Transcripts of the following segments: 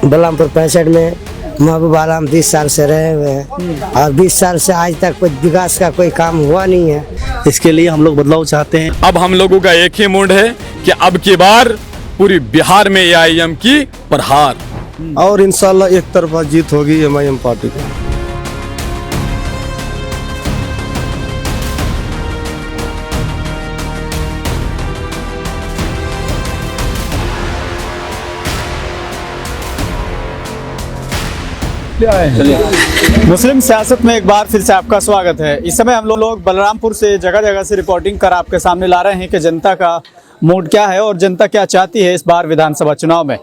बलरामपुर 65 में महबूब आलम 20 साल से रहे हुए हैं और 20 साल से आज तक कोई विकास का कोई काम हुआ नहीं है। इसके लिए हम लोग बदलाव चाहते हैं। अब हम लोगों का एक ही मूड है कि अब की बार पूरी बिहार में एआईएम की प्रहार और इंशाल्लाह एक तरफा जीत होगी एमआईएम पार्टी की। मुस्लिम सियासत में एक बार फिर से आपका स्वागत है। इस समय हम लोग बलरामपुर से जगह जगह से रिपोर्टिंग कर आपके सामने ला रहे हैं कि जनता का मूड क्या है और जनता क्या चाहती है इस बार विधानसभा चुनाव में।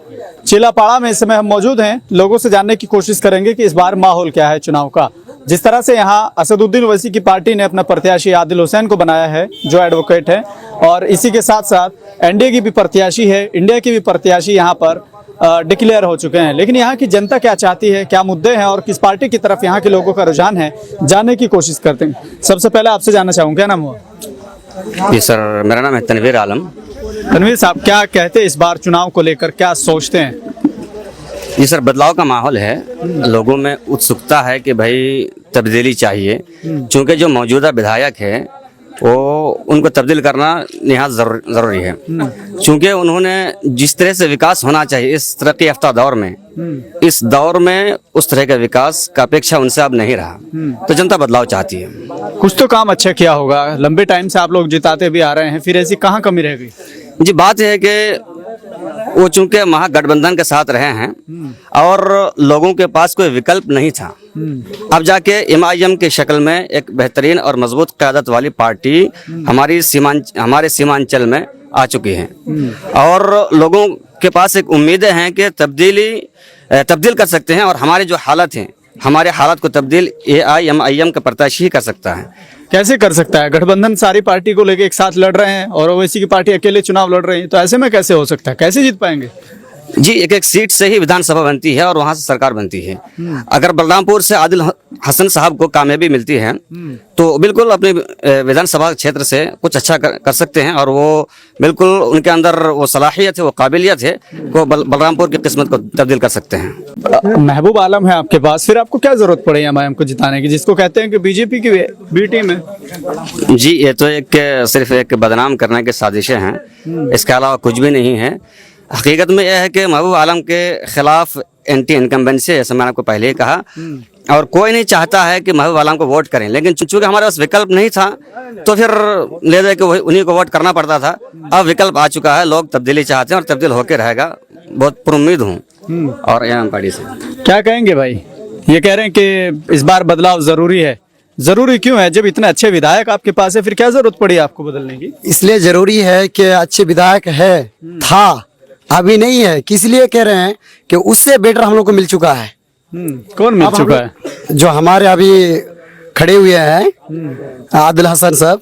चिलापाड़ा में इस समय हम मौजूद हैं, लोगों से जानने की कोशिश करेंगे कि इस बार माहौल क्या है चुनाव का। जिस तरह से यहाँ असदुद्दीन ओवैसी की पार्टी ने अपना प्रत्याशी आदिल हुसैन को बनाया है जो एडवोकेट है, और इसी के साथ साथ एनडीए की भी प्रत्याशी है, इंडिया की भी प्रत्याशी यहाँ पर डिक्लेयर हो चुके हैं। लेकिन यहाँ की जनता क्या चाहती है, क्या मुद्दे हैं और किस पार्टी की तरफ यहाँ के लोगों का रुझान है, जानने की कोशिश करते हैं। सबसे पहले आपसे जानना चाहूँगा, क्या नाम हुआ? जी सर, मेरा नाम है तनवीर आलम। तनवीर साहब, क्या कहते हैं इस बार चुनाव को लेकर, क्या सोचते हैं? जी सर, बदलाव का माहौल है, लोगों में उत्सुकता है कि भाई तब्दीली चाहिए, क्योंकि जो मौजूदा विधायक है वो उनको तब्दील करना निहायत ज़रूरी है, क्योंकि उन्होंने जिस तरह से विकास होना चाहिए इस तरक्की याफ्ता दौर में, इस दौर में उस तरह का विकास का अपेक्षा उनसे अब नहीं रहा, तो जनता बदलाव चाहती है। कुछ तो काम अच्छा किया होगा, लंबे टाइम से आप लोग जिताते भी आ रहे हैं, फिर ऐसी कहाँ कमी रह गई? जी, बात यह है कि वो चूंकि महागठबंधन के साथ रहे हैं और लोगों के पास कोई विकल्प नहीं था, अब जाके एमआईएम की शक्ल में एक बेहतरीन और मजबूत क़यादत वाली पार्टी हमारे सीमांचल में आ चुकी है और लोगों के पास एक उम्मीदें हैं कि तब्दील कर सकते हैं, और हमारे जो हालत हैं, हमारे हालात को तब्दील एआईएमआईएम का प्रत्याशी ही कर सकता है। कैसे कर सकता है? गठबंधन सारी पार्टी को लेके एक साथ लड़ रहे हैं और ओवैसी की पार्टी अकेले चुनाव लड़ रही है, तो ऐसे में कैसे हो सकता है, कैसे जीत पाएंगे? जी, एक एक सीट से ही विधानसभा बनती है और वहां से सरकार बनती है। अगर बलरामपुर से आदिल हसन साहब को कामयाबी मिलती है तो बिल्कुल अपने विधानसभा क्षेत्र से कुछ अच्छा कर सकते हैं, और वो बिल्कुल उनके अंदर वो सलाहियत है, वो काबिलियत है, वो बलरामपुर की किस्मत को तब्दील कर सकते हैं। महबूब आलम है आपके पास, फिर आपको क्या जरूरत पड़ी एमआईएम को जिताने की, जिसको कहते हैं कि बीजेपी की बी टीम है? जी, ये तो सिर्फ एक बदनाम करने की साजिशें हैं, इसके अलावा कुछ भी नहीं है। हकीकत में यह है कि महबूब आलम के खिलाफ एंटी इनकम्बेंसी है, जैसे मैंने आपको पहले ही कहा, और कोई नहीं चाहता है कि महबूब आलम को वोट करें, लेकिन चूंकि हमारे पास विकल्प नहीं था तो फिर ले दे के उन्हीं को वोट करना पड़ता था। अब विकल्प आ चुका है, लोग तब्दीली चाहते हैं और तब्दील होकर रहेगा, बहुत पुरुम्मीद हूँ। और एमआईएम पार्टी से क्या कहेंगे भाई? ये कह रहे हैं कि इस बार बदलाव जरूरी है। जरूरी क्यों है? जब इतने अच्छे विधायक आपके पास है, फिर क्या जरूरत पड़ी आपको बदलने की? इसलिए जरूरी है कि अच्छे विधायक है, था, अभी नहीं है। किस लिए कह रहे हैं कि उससे बेटर हम लोग को मिल चुका है। कौन मिल चुका है? जो हमारे अभी खड़े हुए हैं आदिल हसन साहब,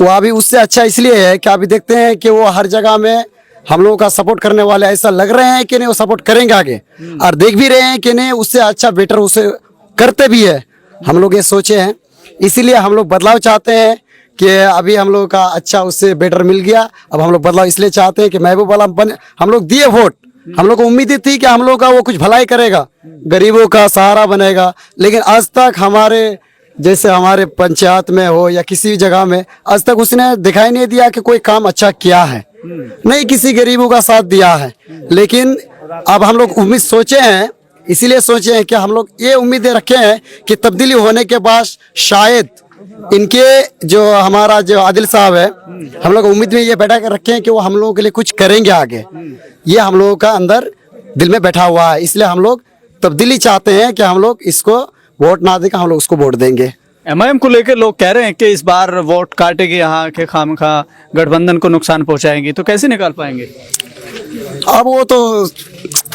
वो अभी उससे अच्छा इसलिए है कि अभी देखते हैं कि वो हर जगह में हम लोगों का सपोर्ट करने वाले ऐसा लग रहे हैं कि नहीं वो सपोर्ट करेंगे आगे, और देख भी रहे हैं कि नहीं उससे अच्छा बेटर उसे करते भी है। हम लोग ये सोचे हैं, इसीलिए हम लोग बदलाव चाहते हैं कि अभी हम लोग का अच्छा उससे बेटर मिल गया। अब हम लोग बदलाव इसलिए चाहते हैं कि महबूब आलम हम लोग दिए वोट, हम लोग को उम्मीद थी कि हम लोग का वो कुछ भलाई करेगा, गरीबों का सहारा बनेगा, लेकिन आज तक हमारे जैसे हमारे पंचायत में हो या किसी जगह में आज तक उसने दिखाई नहीं दिया कि कोई काम अच्छा किया है, नहीं किसी गरीबों का साथ दिया है। लेकिन अब हम लोग उम्मीद सोचे हैं, इसीलिए सोचे हैं कि हम लोग ये उम्मीदें रखे हैं कि तब्दीली होने के बाद शायद इनके जो हमारा जो आदिल साहब है, हम लोग उम्मीद में ये बैठा कर रखे हैं कि वो हम लोगों के लिए कुछ करेंगे आगे। ये हम लोगों का अंदर दिल में बैठा हुआ है, इसलिए हम लोग तब्दीली चाहते हैं कि हम लोग इसको वोट ना देकर हम लोग उसको वोट देंगे। एमआईएम को लेकर लोग कह रहे हैं कि इस बार वोट काटेगी, यहाँ के खामखा गठबंधन को नुकसान पहुंचाएंगी, तो कैसे निकाल पाएंगे? अब वो तो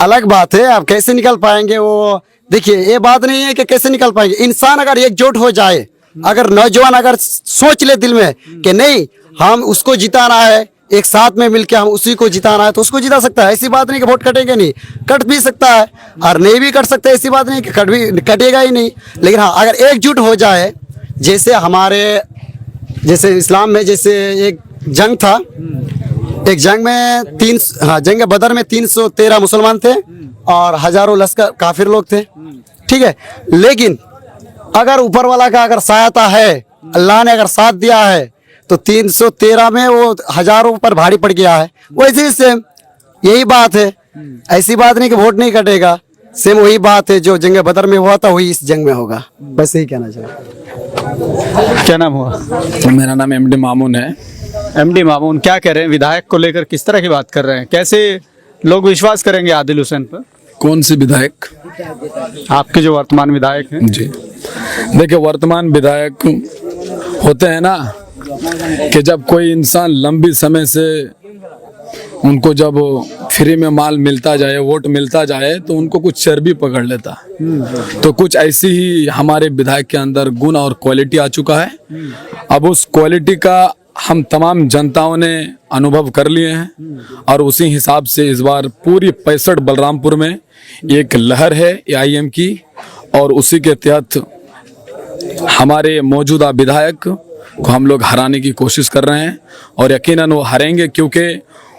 अलग बात है, अब कैसे निकल पाएंगे वो देखिए, ये बात नहीं है कि कैसे निकल पाएंगे। इंसान अगर एकजुट हो जाए, अगर नौजवान अगर सोच ले दिल में कि नहीं हम उसको जिताना है, एक साथ में मिलके हम उसी को जिताना है, तो उसको जिता सकता है। ऐसी बात नहीं कि वोट कटेंगे नहीं, कट भी सकता है और नहीं भी कट सकता है, ऐसी बात नहीं कि कटेगा ही नहीं। लेकिन हाँ, अगर एकजुट हो जाए, जैसे इस्लाम में जैसे एक जंग था, एक जंग में जंग बदर में 313 मुसलमान थे और हजारों लश्कर काफिर लोग थे, ठीक है। लेकिन अगर ऊपर वाला का अगर सहायता है, अल्लाह ने अगर साथ दिया है, तो 313 में वो हजारों पर भारी पड़ गया है। वैसे ही सेम यही बात है, ऐसी बात नहीं कि वोट नहीं कटेगा, सेम वही बात है जो जंग बदर में हुआ था वही इस जंग में होगा, बस यही कहना चाहिए। क्या नाम हुआ? मेरा नाम एमडी मामून है। एमडी मामून, क्या कह रहे हैं? विधायक को लेकर किस तरह की बात कर रहे हैं? कैसे लोग विश्वास करेंगे आदिल हुसैन पर? कौन सी विधायक? आपके जो वर्तमान विधायक हैं। जी देखिए, वर्तमान विधायक होते हैं ना कि जब कोई इंसान लंबी समय से उनको जब फ्री में माल मिलता जाए, वोट मिलता जाए, तो उनको कुछ चर्बी पकड़ लेता है। तो कुछ ऐसी ही हमारे विधायक के अंदर गुण और क्वालिटी आ चुका है। अब उस क्वालिटी का हम तमाम जनताओं ने अनुभव कर लिए हैं और उसी हिसाब से इस बार पूरी 65 बलरामपुर में एक लहर है AIM की, और उसी के तहत हमारे मौजूदा विधायक को हम लोग हराने की कोशिश कर रहे हैं, और यकीनन वो हारेंगे, क्योंकि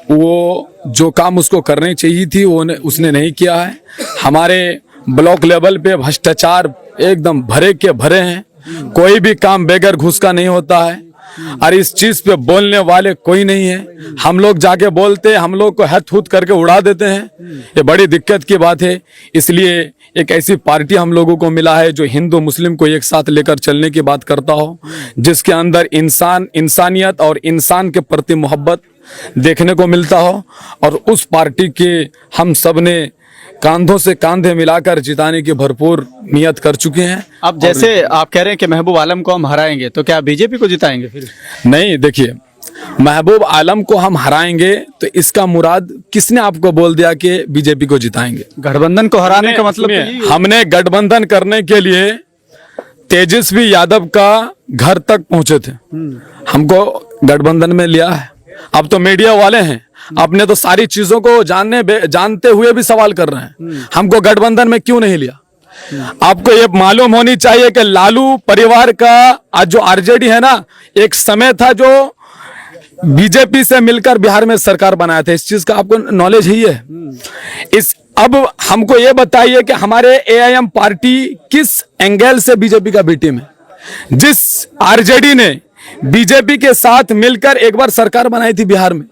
वो जो काम उसको करनी चाहिए थी वो उसने नहीं किया है। हमारे ब्लॉक लेवल पे भ्रष्टाचार एकदम भरे के भरे हैं, कोई भी काम बगैर घूस का नहीं होता है, और इस चीज पे बोलने वाले कोई नहीं है। हम लोग जाके बोलते, हम लोग को हथ हुत करके उड़ा देते हैं, ये बड़ी दिक्कत की बात है। इसलिए एक ऐसी पार्टी हम लोगों को मिला है जो हिंदू मुस्लिम को एक साथ लेकर चलने की बात करता हो, जिसके अंदर इंसानियत और इंसान के प्रति मोहब्बत देखने को मिलता हो, और उस पार्टी के हम सब ने कांधों से कांधे मिलाकर जिताने की भरपूर नियत कर चुके हैं। अब जैसे आप कह रहे हैं कि महबूब आलम को हम हराएंगे, तो क्या बीजेपी को जिताएंगे फिर? नहीं, देखिए, महबूब आलम को हम हराएंगे तो इसका मुराद किसने आपको बोल दिया कि बीजेपी को जिताएंगे? गठबंधन को हराने का मतलब तो यही है। हमने गठबंधन करने के लिए तेजस्वी यादव का घर तक पहुंचे थे, हमको गठबंधन में लिया है। अब तो मीडिया वाले हैं, अपने तो सारी चीजों को जानते हुए भी सवाल कर रहे हैं, हमको गठबंधन में क्यों नहीं लिया? आपको ये मालूम होनी चाहिए कि लालू परिवार का आज जो आरजेडी है ना, एक समय था जो बीजेपी से मिलकर बिहार में सरकार बनाया था। इस चीज का आपको नॉलेज ही है। अब हमको ये बताइए कि हमारे AIM पार्टी किस एंगल से बीजेपी का बी टीम है? जिस आरजेडी ने बीजेपी के साथ मिलकर एक बार सरकार बनाई थी बिहार में,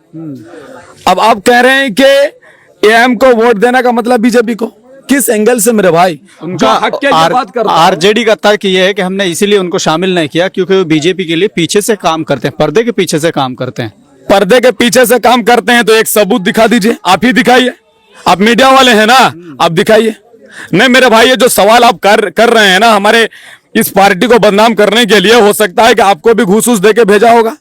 अब आप कह रहे हैं कि AIM को वोट देने का मतलब बीजेपी को? किस एंगल से मेरे भाई? उनका हक के लिए बात कर रहा हूं। आरजेडी का तर्क ये है कि हमने इसीलिए उनको शामिल नहीं किया क्योंकि वो बीजेपी के लिए पीछे से काम करते हैं, पर्दे के पीछे से काम करते हैं। पर्दे के पीछे से काम करते हैं तो एक सबूत दिखा दीजिए, आप ही दिखाइए। आप मीडिया वाले हैं ना, आप दिखाइए। नहीं मेरे भाई, ये जो सवाल आप कर रहे हैं ना हमारे इस पार्टी को बदनाम करने के लिए, हो सकता है कि आपको भी घूस घूस देके भेजा होगा,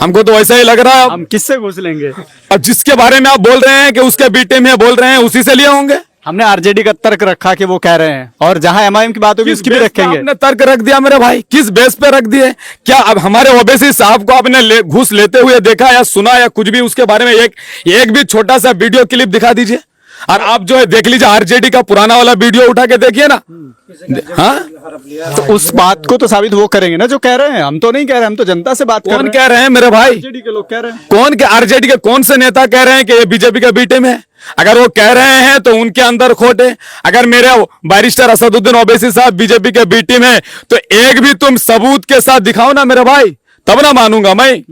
हमको तो वैसा ही लग रहा है। हम किससे घूस लेंगे? अब जिसके बारे में आप बोल रहे हैं कि उसके बीटे में बोल रहे हैं, उसी से लिए होंगे। हमने आरजेडी का तर्क रखा कि वो कह रहे हैं, और जहां MIM की बात होगी उसकी भी रखेंगे। आपने तर्क रख दिया मेरे भाई, किस बेस पे रख दिए? क्या अब हमारे ओबीसी साहब को आपने घूस लेते हुए देखा या सुना या कुछ भी उसके बारे में एक भी छोटा सा वीडियो क्लिप दिखा दीजिए। और आप जो है देख लीजिए, आरजेडी का पुराना वाला वीडियो उठा के देखिए ना। हाँ, तो उस बात को तो साबित वो करेंगे ना जो कह रहे हैं, हम तो नहीं कह रहे, हम तो जनता से बात कर रहे हैं। कौन कह रहे हैं मेरे भाई? आरजेडी के लोग कह रहे हैं। कौन के आरजेडी के कौन से नेता कह रहे हैं कि ये बीजेपी का बी टीम है? अगर वो कह रहे हैं तो उनके अंदर खोट है। अगर मेरे बैरिस्टर असदुद्दीन ओवैसी साहब बीजेपी के बी टीम है तो एक भी तुम सबूत के साथ दिखाओ ना मेरे भाई, तब ना मानूंगा मैं।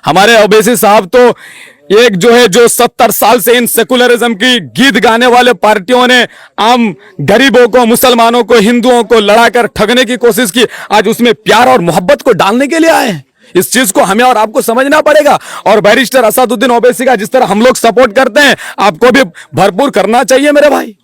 हमारे ओवैसी साहब तो एक जो है जो 70 साल से इन सेकुलरिज्म की गीत गाने वाले पार्टियों ने आम गरीबों को, मुसलमानों को, हिंदुओं को लड़ाकर ठगने की कोशिश की, आज उसमें प्यार और मोहब्बत को डालने के लिए आए हैं। इस चीज को हमें और आपको समझना पड़ेगा। और बैरिस्टर असदुद्दीन ओवैसी का जिस तरह हम लोग सपोर्ट करते हैं, आपको भी भरपूर करना चाहिए मेरे भाई।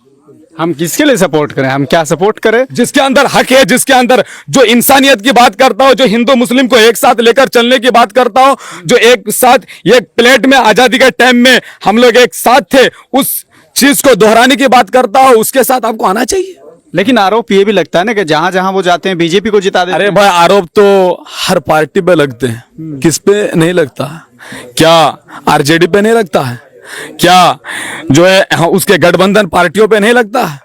हम किसके लिए सपोर्ट करें? हम क्या सपोर्ट करें? जिसके अंदर हक है, जिसके अंदर जो इंसानियत की बात करता हो, जो हिंदू मुस्लिम को एक साथ लेकर चलने की बात करता हो, जो एक साथ एक प्लेट में आजादी के टाइम में हम लोग एक साथ थे, उस चीज को दोहराने की बात करता हो, उसके साथ आपको आना चाहिए। लेकिन आरोप ये भी लगता है ना कि जहां जहां वो जाते हैं बीजेपी को जिता देते हैं। अरे भाई, आरोप तो हर पार्टी पे लगते हैं, किस पे नहीं लगता? क्या आरजेडी पे नहीं लगता है? क्या जो है उसके गठबंधन पार्टियों पे नहीं लगता है?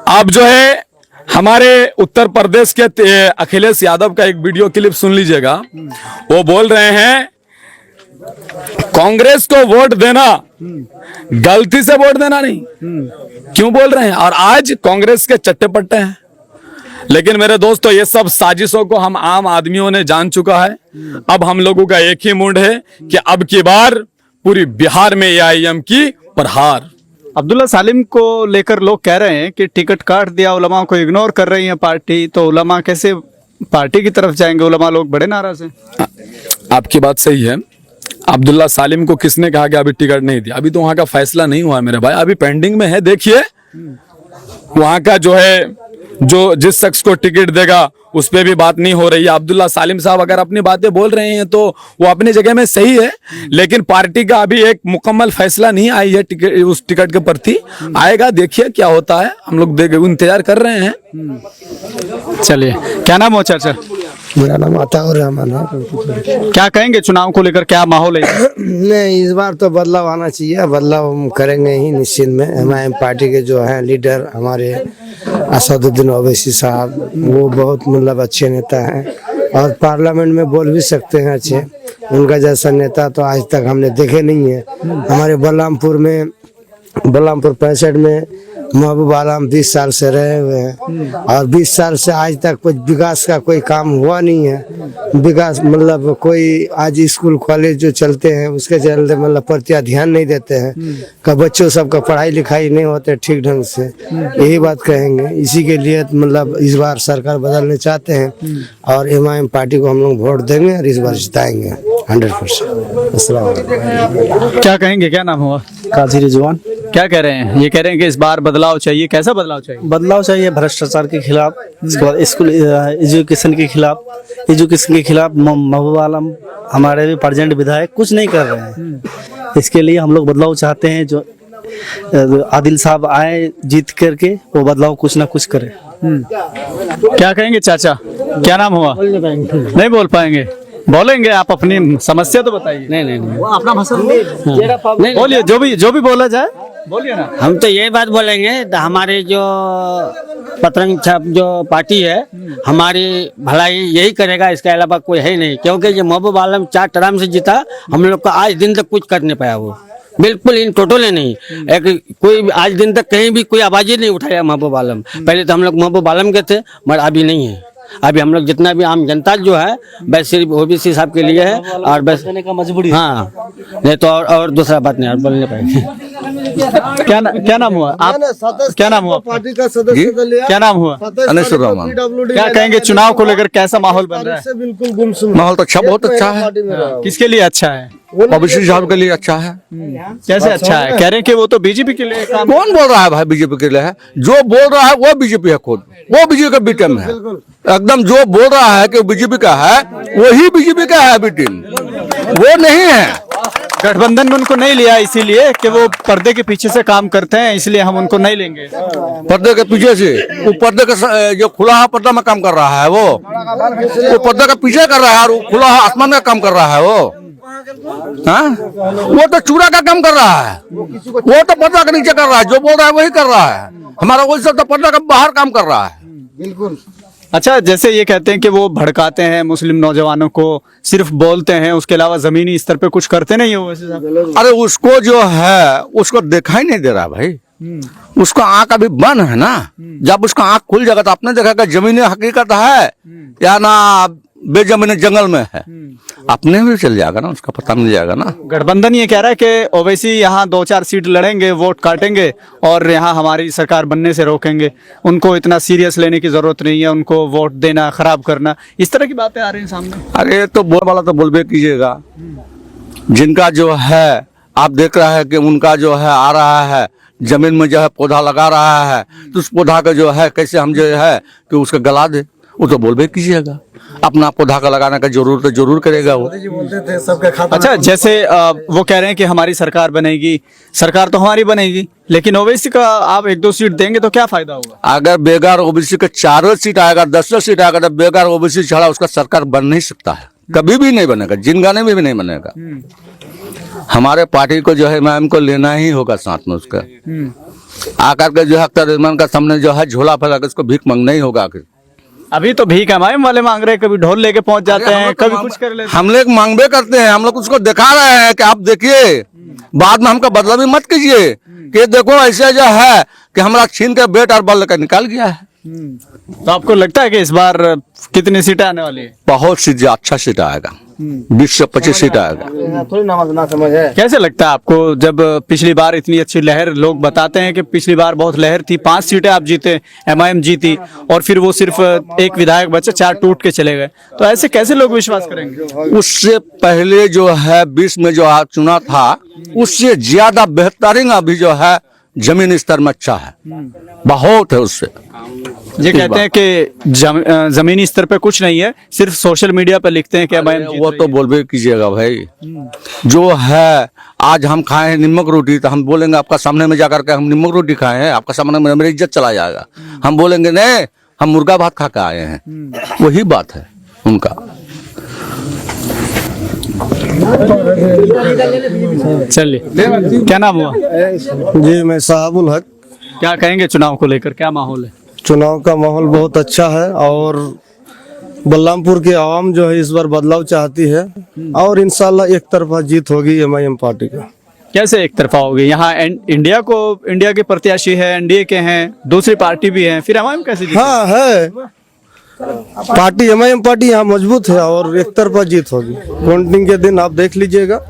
आप जो है हमारे उत्तर प्रदेश के अखिलेश यादव का एक वीडियो क्लिप सुन लीजिएगा। वो बोल रहे हैं कांग्रेस को वोट देना गलती से वोट देना नहीं, क्यों बोल रहे हैं? और आज कांग्रेस के चट्टे पट्टे हैं। लेकिन मेरे दोस्तों, ये सब साजिशों को हम आम आदमियों ने जान चुका है। अब हम लोगों का एक ही मूड है कि अब की बार पूरी बिहार में AIM की प्रहार। अब्दुल्ला सालिम को लेकर लोग कह रहे हैं कि टिकट काट दिया, उलमा को इग्नोर कर रही है पार्टी, तो उलमा कैसे पार्टी की तरफ जाएंगे? उलमा लोग बड़े नाराज हैं। आपकी बात सही है। अब्दुल्ला सालिम को किसने कहा कि अभी टिकट नहीं दिया? अभी तो वहां का फैसला नहीं हुआ मेरे भाई, अभी पेंडिंग में है। देखिए वहां का जो है, जो जिस शख्स को टिकट देगा उस पे भी बात नहीं हो रही है। अब्दुल्ला सालिम साहब अगर अपनी बातें बोल रहे हैं तो वो अपनी जगह में सही है, लेकिन पार्टी का अभी एक मुकम्मल फैसला नहीं आई है टिकट, उस टिकट के प्रति। आएगा, देखिए क्या होता है। हम लोग इंतजार कर रहे हैं। चलिए, क्या नाम हो चाचा? मेरा नाम अताउर रहमान है। क्या कहेंगे चुनाव को लेकर, क्या माहौल है? नहीं, इस बार तो बदलाव आना चाहिए, बदलाव हम करेंगे ही निश्चित में। MIM पार्टी के जो है लीडर हमारे असदुद्दीन ओवैसी साहब, वो बहुत मतलब अच्छे नेता हैं और पार्लियामेंट में बोल भी सकते हैं अच्छे। उनका जैसा नेता तो आज तक हमने देखे नहीं है। हमारे बलरामपुर 65 में महबूब आलम 20 साल से रहे हुए हैं और 20 साल से आज तक कुछ विकास का कोई काम हुआ नहीं है। विकास मतलब कोई आज स्कूल कॉलेज जो चलते हैं उसके चलते मतलब प्रति ध्यान नहीं देते हैं। का बच्चों सबका पढ़ाई लिखाई नहीं होते ठीक ढंग से, यही बात कहेंगे। इसी के लिए मतलब इस बार सरकार बदलने चाहते हैं और MIM पार्टी को हम लोग वोट देंगे और इस बार जिताएंगे 100%। अस्सलाम वालेकुम। क्या कहेंगे, क्या नाम हुआ? काजी रिजवान। क्या कह रहे हैं? ये कह रहे हैं कि इस बार बदलाव चाहिए। कैसा बदलाव चाहिए? बदलाव चाहिए भ्रष्टाचार के खिलाफ, इसके बाद स्कूल एजुकेशन के खिलाफ महबूब आलम हमारे भी प्रेजेंट विधायक कुछ नहीं कर रहे हैं। इसके लिए हम लोग बदलाव चाहते हैं। जो आदिल साहब आए जीत करके, वो बदलाव कुछ ना कुछ करे। क्या कहेंगे चाचा? क्या नाम हुआ? नहीं बोल पाएंगे? बोलेंगे, आप अपनी समस्या तो बताइए। नहीं वो अपना भाषण बोलिए, जो भी बोला जाए बोलिए ना। हम तो ये बात बोलेंगे, हमारे जो पतरंग छाप जो पार्टी है हमारी भलाई यही करेगा, इसके अलावा कोई है नहीं। क्योंकि ये महबूब आलम 4 टर्म से जीता, हम लोग को आज दिन तक कुछ कर नहीं पाया। वो बिल्कुल इन टोटल नहीं, एक कोई आज दिन तक कहीं भी कोई आवाज ही नहीं उठाया महबूब आलम। पहले तो हम लोग महबूब आलम के थे, मगर अभी नहीं है। अभी हम लोग जितना भी आम जनता जो है बस सिर्फ OBC साहब के लिए है और बस का मजबूरी। हाँ, नहीं तो और दूसरा बात नहीं, और बोलने पाएंगे। क्या नाम हुआ आप? क्या नाम हुआ? पार्टी का सदस्य क्या नाम हुआ? अनिसुर रहमान। क्या कहेंगे चुनाव को लेकर, कैसा माहौल बन रहा है? बिल्कुल गुमसुम माहौल तो अच्छा, बहुत अच्छा है। किसके लिए अच्छा है? OBC साहब के लिए अच्छा है। कैसे अच्छा है? कह रहे हैं कि वो तो बीजेपी के लिए काम। कौन बोल रहा है भाई बीजेपी के लिए है? जो बोल रहा है वो बीजेपी है, खुद वो बीजेपी का बीटीएम है एकदम। जो बोल रहा है कि बीजेपी का है वही बीजेपी का है बीटीएम, वो नहीं है। गठबंधन में उनको नहीं लिया इसीलिए कि वो पर्दे के पीछे से काम करते हैं, इसलिए हम उनको नहीं लेंगे। पर्दे के पीछे से, वो पर्दे का जो खुला है पर्दा में काम कर रहा है, वो पर्दे का पीछे कर रहा है और खुला आसमान का काम कर रहा है। हाँ, वो तो चूड़ा का काम कर रहा है, वो तो पर्दा के नीचे कर रहा है। जो बोल रहा है वही कर रहा है। हमारा वही सब तो पर्दा का बाहर काम कर रहा है। बिल्कुल। अच्छा, जैसे ये कहते हैं कि वो भड़काते हैं मुस्लिम नौजवानों को, सिर्फ बोलते हैं, उसके अलावा जमीनी स्तर पे कुछ करते नहीं हो वैसे साहब? अरे उसको जो है उसको दिखाई नहीं दे रहा भाई। उसका आंख अभी बंद है ना। जब उसका आंख खुल जाएगा तो आपने देखा कि जमीनी हकीकत है या ना बेजमीन जंगल में है, अपने भी चल जाएगा ना, उसका पता मिल जाएगा ना। गठबंधन ये कह रहा है कि ओवैसी यहाँ 2-4 सीट लड़ेंगे, वोट काटेंगे और यहाँ हमारी सरकार बनने से रोकेंगे। उनको इतना सीरियस लेने की जरूरत नहीं है, उनको वोट देना, खराब करना, इस तरह की बातें आ रही हैं सामने। अरे तो बोल वाला तो बोलबे कीजिएगा। जिनका जो है आप देख रहा है कि उनका जो है आ रहा है जमीन में जो है पौधा लगा रहा है, तो उस पौधा का जो है कैसे हम जो है कि उसका गला दे, वो तो बोलबे कीजिएगा। अपना पौधा का लगाने का जरूर करेगा वो। बोलते थे सबका खाता। अच्छा, जैसे वो कह रहे हैं कि हमारी सरकार बनेगी, सरकार तो हमारी बनेगी, लेकिन ओवैसी का आप 1-2 सीट देंगे तो क्या फायदा होगा? अगर बेकार OBC का 4 सीट आएगा, 10 सीट आएगा, तो बेकार OBC छड़ा उसका सरकार बन नहीं सकता है, कभी भी नहीं बनेगा, जिन गाने में भी नहीं बनेगा। हमारे पार्टी को जो है MIM को लेना ही होगा साथ में उसका। आकर के जो है अख्तर रहमान का सामने जो है झोला फैला के उसको भीख मांगना ही होगा आखिर। अभी तो भीख एमआईएम वाले मांग रहे हैं, कभी ढोल लेके पहुंच जाते हैं, कभी कुछ कर लेते हैं। हम लोग मांगबे करते हैं, हम लोग उसको दिखा रहे हैं कि आप देखिए, बाद में हमका बदला भी मत कीजिए कि देखो ऐसे जो है कि हमारा छीन के बेट और बल लेकर निकाल गया है। तो आपको लगता है कि इस बार कितनी सीटें आने वाली है? बहुत सी अच्छा सीट आएगा, 20 से 25 सीट आएगा। थोड़ी ना समझ है। कैसे लगता है आपको, जब पिछली बार इतनी अच्छी लहर, लोग बताते हैं कि पिछली बार बहुत लहर थी, 5 सीटें आप जीते, एमआईएम जीती, और फिर वो सिर्फ एक विधायक बचे, 4 टूट के चले गए, तो ऐसे कैसे लोग विश्वास करेंगे? उससे पहले जो है 20 में जो चुना था, उससे ज्यादा बेहतरीन अभी जो है जमीन स्तर में अच्छा है, बहुत है उससे। ये कहते हैं कि जमीनी स्तर पे कुछ नहीं है, सिर्फ सोशल मीडिया पे लिखते हैं कि एमआईएम जीत वो रही तो है। बोलबे कीजिएगा भाई, जो है आज हम खाए हैं नमक रोटी, तो हम बोलेंगे आपका सामने में जाकर के हम नमक रोटी खाए हैं, आपका सामने में मेरी इज्जत चला जाएगा। हम बोलेंगे नहीं, हम मुर्गा भात खा के आए हैं, वही बात है उनका। चलिए, क्या नाम हुआ? जी मैं साहबुल हक। क्या कहेंगे चुनाव को लेकर, क्या माहौल है? चुनाव का माहौल बहुत अच्छा है और बलरामपुर की आवाम जो है इस बार बदलाव चाहती है और इंशाल्लाह एक तरफा जीत होगी एमआईएम पार्टी का। कैसे एक तरफा होगी? यहाँ इंडिया के प्रत्याशी है, एनडीए के हैं, दूसरी पार्टी भी है, फिर एमआईएम कैसे जीतेगी? हाँ है, पार्टी एमआईएम पार्टी यहाँ मजबूत है और एक तरफा जीत होगी। काउंटिंग के दिन आप देख लीजिएगा,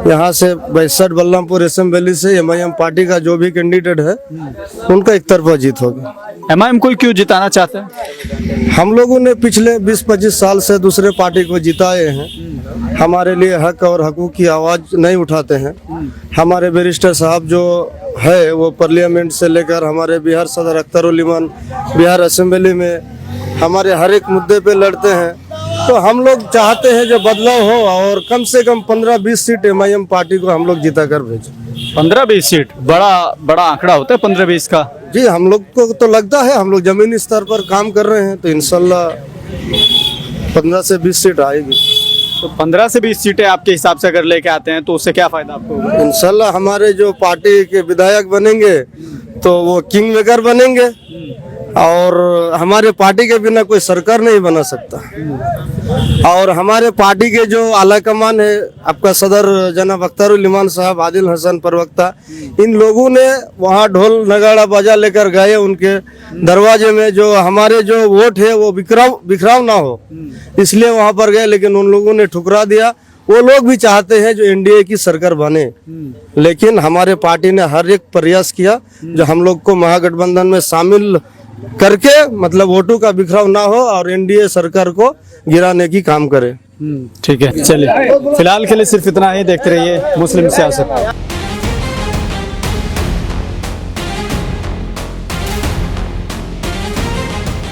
यहाँ से 62 बलरामपुर असेंबली से एमआईएम पार्टी का जो भी कैंडिडेट है उनका एक तरफा जीत होगी। एमआईएम को क्यों जिताना चाहते हैं? हम लोगों ने पिछले 20-25 साल से दूसरे पार्टी को जिताए हैं, हमारे लिए हक और हकूक की आवाज नहीं उठाते हैं। हमारे बैरिस्टर साहब जो है वो पार्लियामेंट से लेकर हमारे बिहार सदर अख्तरुल इमान बिहार असेंबली में हमारे हर एक मुद्दे पे लड़ते हैं, तो हम लोग चाहते हैं जो बदलाव हो और कम से कम 15-20 सीट एमआईएम पार्टी को हम लोग जिता कर भेजें। 15-20 सीट बड़ा आंकड़ा होता है 15-20 का। जी हम लोग को तो लगता है, हम लोग जमीनी स्तर पर काम कर रहे हैं, तो इंशाल्लाह 15 से 20 सीट आएगी। तो 15 से 20 सीटें आपके हिसाब से अगर लेके आते हैं तो उससे क्या फायदा आपको होगा? इंशाल्लाह हमारे जो पार्टी के विधायक बनेंगे तो वो किंग मेकर बनेंगे और हमारे पार्टी के बिना कोई सरकार नहीं बना सकता। और हमारे पार्टी के जो आला कमान है, आपका सदर जनाब अख्तरुल इमान साहब, आदिल हसन प्रवक्ता, इन लोगों ने वहाँ ढोल नगाड़ा बाजा लेकर गए उनके दरवाजे में, जो हमारे जो वोट है वो बिखराव ना हो इसलिए वहाँ पर गए, लेकिन उन लोगों ने ठुकरा दिया। वो लोग भी चाहते हैं जो एनडीए की सरकार बने, लेकिन हमारे पार्टी ने हर एक प्रयास किया जो हम लोग को महागठबंधन में शामिल करके, मतलब वोटों का बिखराव ना हो और एनडीए सरकार को गिराने की काम करे। ठीक है, चलिए, फिलहाल के लिए सिर्फ इतना ही। देखते रहिए मुस्लिम सियासत।